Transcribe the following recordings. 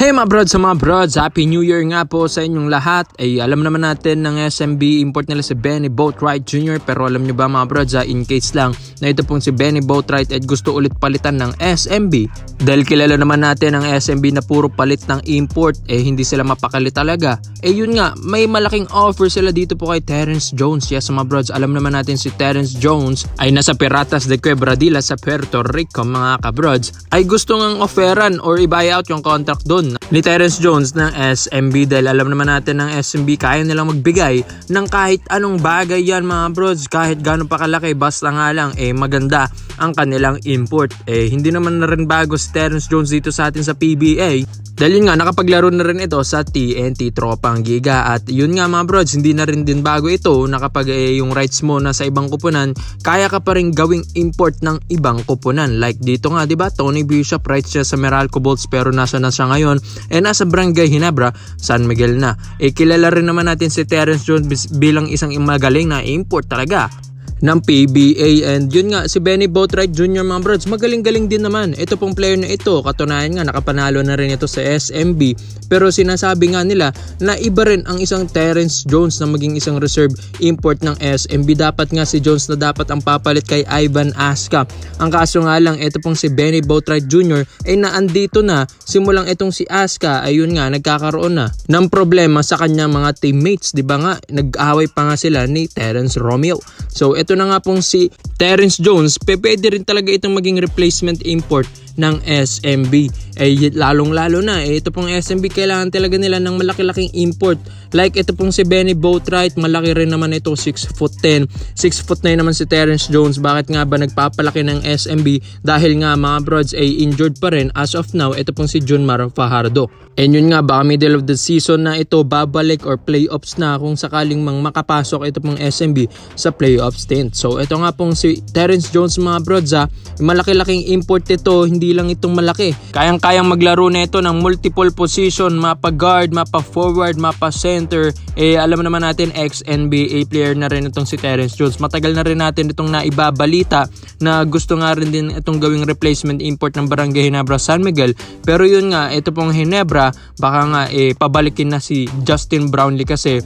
Hey mga brods, Happy New Year nga po sa inyong lahat. Alam naman natin ng SMB, import nila si Benny Boatwright Jr. Pero alam nyo ba mga brods, in case lang na ito pong si Benny Boatwright ay gusto ulit palitan ng SMB. Dahil kilala naman natin ang SMB na puro palit ng import, hindi sila mapakali talaga. Yun nga, may malaking offer sila dito po kay Terrence Jones. Yes mga brods, alam naman natin si Terrence Jones ay nasa Piratas de Quebradilla sa Puerto Rico mga kabrods. Ay gusto ngang offeran or i-buyout yung contract doon ni Terrence Jones ng SMB dahil alam naman natin ng SMB kaya nilang magbigay ng kahit anong bagay yan mga brods, kahit gano'n pa kalaki, basta nga lang maganda ang kanilang import. Hindi naman na rin bago si Terrence Jones dito sa atin sa PBA dahil yun nga nakapaglaro na rin ito sa TNT Tropang Giga at yun nga mga brods, hindi na rin din bago ito na kapag yung rights mo na sa ibang kupunan, kaya ka pa rin gawing import ng ibang kupunan. Like dito nga diba, Tony Bishop rights siya sa Meralco Bolts pero nasa na siya ngayon, nasa Barangay Ginebra, San Miguel na. Kilala rin naman natin si Terrence Jones bilang isang magaling na import talaga ng PBA and yun nga si Benny Boatwright Jr. mga brods, magaling-galing din naman ito pong player na ito. Katunayan nga nakapanalo na rin ito sa SMB pero sinasabi nga nila na iba rin ang isang Terrence Jones na maging isang reserve import ng SMB. Dapat nga si Jones na dapat ang papalit kay Ivan Asca. Ang kaso nga lang ito pong si Benny Boatwright Jr. ay naandito na simulang itong si Asca ayun nga nagkakaroon na ng problema sa kanyang mga teammates, di ba nga nag-away pa nga sila ni Terrence Romeo. So ito na nga pong si Terrence Jones, pwede rin talaga itong maging replacement import ng SMB. Lalong-lalo na ito pong SMB kailangan talaga nila ng malaki-laking import. Like ito pong si Benny Boatwright, malaki rin naman ito, 6'10". 6'9" naman si Terrence Jones. Bakit nga ba nagpapalaki ng SMB? Dahil nga mga brods ay injured pa rin as of now ito pong si Junmar Fajardo. And yun nga, baka middle of the season na ito babalik or playoffs na kung sakaling makapasok ito pong SMB sa playoff stint. So ito nga pong si Terrence Jones mga brods, malaki-laking import ito, hindi lang itong malaki. Kayang-kayang maglaro na ito ng multiple position, mapa guard, mapa forward, mapa center. Alam naman natin ex-NBA player na rin itong si Terrence Jones. Matagal na rin natin itong naibabalita na gusto nga rin din itong gawing replacement import ng Barangay Ginebra San Miguel. Pero yun nga, ito pong Ginebra, baka nga pabalikin na si Justin Brownlee kasi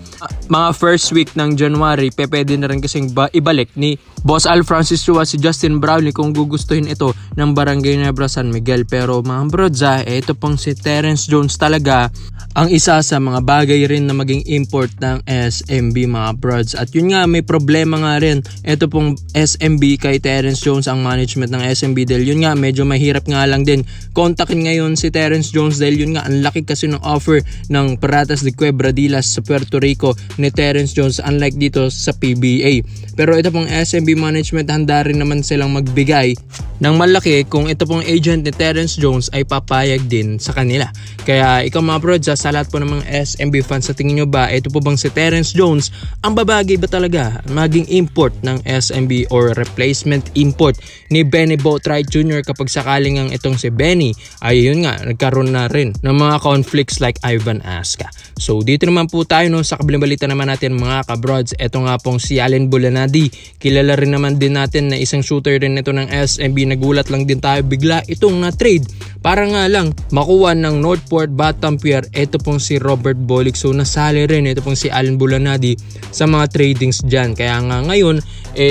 mga first week ng January pwede na rin kasing ibalik ni Boss Al Francis Chua si Justin Brownlee kung gugustuhin ito ng Barangay Ginebra San Miguel. Pero mga brods, ito pong si Terrence Jones talaga ang isa sa mga bagay rin na maging import ng SMB mga brods. At yun nga, may problema nga rin ito pong SMB kay Terrence Jones, ang management ng SMB dahil yun nga medyo mahirap nga lang din kontakin ngayon si Terrence Jones dahil yun nga ang laki kasi ng offer ng Piratas de Quebradilla sa Puerto Rico ni Terrence Jones unlike dito sa PBA. Pero ito pong SMB management handa rin naman silang magbigay ng malaki kung ito pong agent ni Terrence Jones ay papayag din sa kanila. Kaya ikaw mga brods, sa lahat po ng mga SMB fans, sa tingin nyo ba ito po bang si Terrence Jones ang babagay ba talaga maging import ng SMB or replacement import ni Benny Boatwright Jr. kapag sakaling ang itong si Benny ay yun nga nagkaroon na rin ng mga conflicts like Ivan Asca. So dito naman po tayo sa kabilang balita naman natin mga kabrods. Ito nga pong si Allen Bulanadi, kilala rin naman din natin na isang shooter rin ito ng SMB. Nagulat lang din tayo bigla itong na-trade para nga lang makuha ng Northport Bottom Pier ito pong si Robert Bolick. So nasali rin ito pong si Allen Bulanadi sa mga tradings dyan. Kaya nga ngayon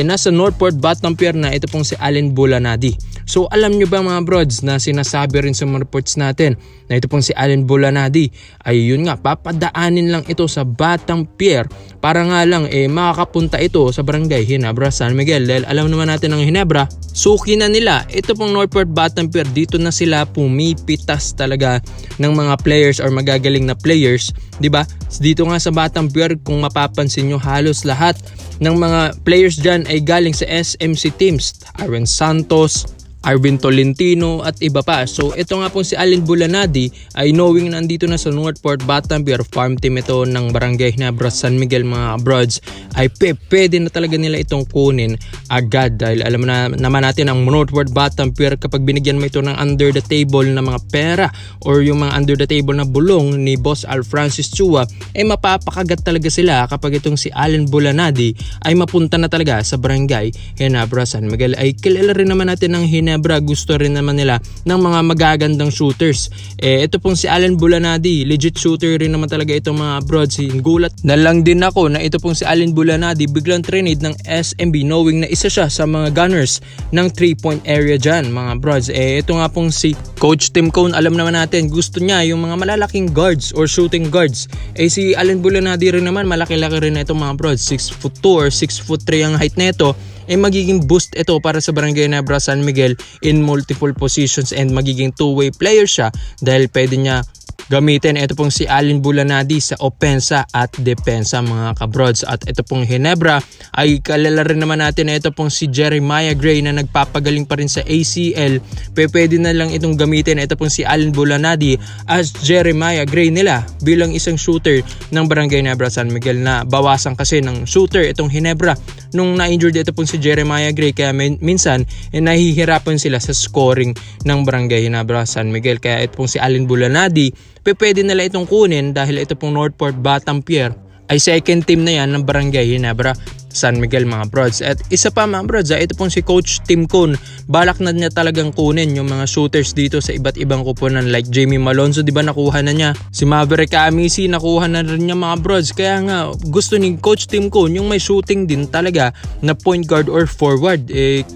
nasa Northport Bottom Pier na ito pong si Allen Bulanadi. So alam nyo ba mga brods na sinasabi rin sa mga reports natin na ito pong si Allen Bulanadi ay yun nga papadaanin lang ito sa Batang Pier para nga lang makakapunta ito sa Barangay Ginebra San Miguel dahil alam naman natin ng Ginebra suki na nila ito pong Northport Batang Pier. Dito na sila pumipitas talaga ng mga players or magagaling na players, di ba? Dito nga sa Batang Pier kung mapapansin nyo halos lahat ng mga players dyan ay galing sa SMC teams, Aaron Santos, Arvin Tolentino at iba pa. So ito nga po si Allen Bulanadi ay knowing na nandito na sa Northport Bottom Pier, farm team ito ng Barangay Ginebra San Miguel mga brods, ay pwede na talaga nila itong kunin agad dahil alam na naman natin ang Northport Bottom Pier kapag binigyan mo ito ng under the table na mga pera or yung mga under the table na bulong ni Boss Al Francis Chua ay mapapakagat talaga sila kapag itong si Allen Bulanadi ay mapunta na talaga sa Barangay Ginebra San Miguel. Ay kilala rin naman natin ng Ginebra gusto rin naman nila ng mga magagandang shooters. Ito pong si Allen Bulanadi, legit shooter rin naman talaga itong mga broads. Gulat na lang din ako na ito pong si Allen Bulanadi biglang trinade ng SMB knowing na isa siya sa mga gunners ng 3-point area dyan mga broads. Ito nga pong si Coach Tim Cone, alam naman natin gusto niya yung mga malalaking guards or shooting guards. Si Allen Bulanadi rin naman malaki-laki rin na itong mga broads, 6'2" or 6'3" ang height nito. Magiging boost ito para sa Barangay Ginebra San Miguel in multiple positions and magiging two-way player siya dahil pwede niya gamitin ito pong si Allen Bulanadi sa opensa at depensa mga kabrods. At ito pong Ginebra ay kalala rin naman natin na ito pong si Jeremiah Gray na nagpapagaling pa rin sa ACL. Pwede na lang itong gamitin ito pong si Allen Bulanadi as Jeremiah Gray nila bilang isang shooter ng Barangay Ginebra San Miguel, na bawasan kasi ng shooter itong Ginebra nung na-injured ito pong si Jeremiah Gray, kaya minsan nahihirapan sila sa scoring ng Barangay Ginebra San Miguel. Kaya ito pong si Allen Bulanadi pwede nila itong kunin dahil ito pong Northport Batampier ay second team na yan ng Barangay Ginebra San Miguel mga broads. At isa pa mga broads, ito pong si Coach Tim Cone, balak na niya talagang kunin yung mga shooters dito sa iba't ibang kupunan like Jamie Malonzo, di ba nakuha na niya, si Maverick Amisi nakuha na rin niya mga broads. Kaya nga gusto ni Coach Tim Cone yung may shooting din talaga na point guard or forward.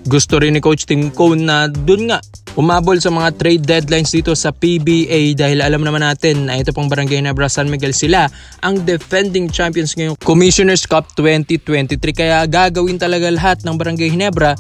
Gusto rin ni Coach Tim Cone na dun nga umabol sa mga trade deadlines dito sa PBA dahil alam naman natin na ito pong Barangay Ginebra San Miguel, sila ang defending champions ngayong Commissioner's Cup 2023. Kaya gagawin talaga lahat ng Barangay Ginebra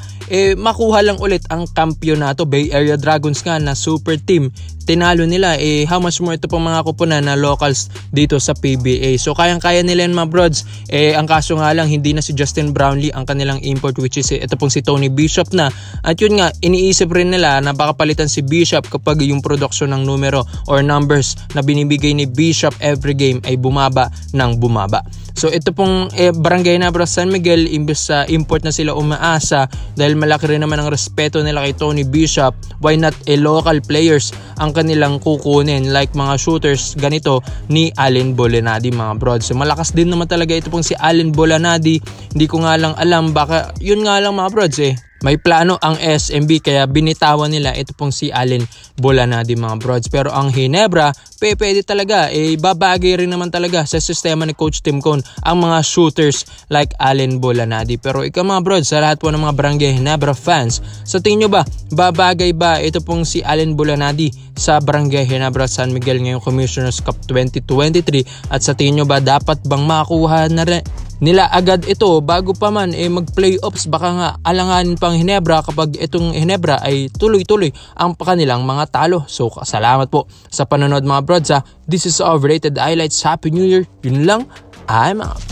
makuha lang ulit ang kampyonato. Bay Area Dragons nga na super team, tinalo nila. How much more ito pong mga kupunan na locals dito sa PBA. So kayang-kaya nila yan mga broads. Ang kaso nga lang hindi na si Justin Brownlee ang kanilang import, which is ito pong si Tony Bishop na. At yun nga, iniisip rin nila na baka palitan si Bishop kapag yung production ng numero or numbers na binibigay ni Bishop every game ay bumaba ng bumaba. So ito pong Barangay Ginebra San Miguel, imbes sa import na sila umaasa dahil malaki rin naman ang respeto nila kay Tony Bishop, why not local players ang kanilang kukunin like mga shooters ganito ni Allen Bulanadi mga broads. So malakas din naman talaga ito pong si Allen Bulanadi. Hindi ko nga lang alam, baka yun nga lang mga broads may plano ang SMB kaya binitawan nila ito pong si Allen Bulanadi mga broads. Pero ang Ginebra pwede talaga, babagay rin naman talaga sa sistema ni Coach Tim Cone ang mga shooters like Allen Bulanadi. Pero ikaw mga broads, sa lahat po ng mga Barangay Ginebra fans, sa tingin nyo ba, babagay ba ito pong si Allen Bulanadi sa Barangay Ginebra San Miguel ngayong Commissioner's Cup 2023? At sa tingin nyo ba, dapat bang makuha na rin nila agad ito bago pa man mag-playoffs? Baka nga alanganin pang Ginebra kapag itong Ginebra ay tuloy-tuloy ang kanilang mga talo. So salamat po sa panonood mga broads. This is Overrated Highlights. Happy New Year. Yun lang. I'm out.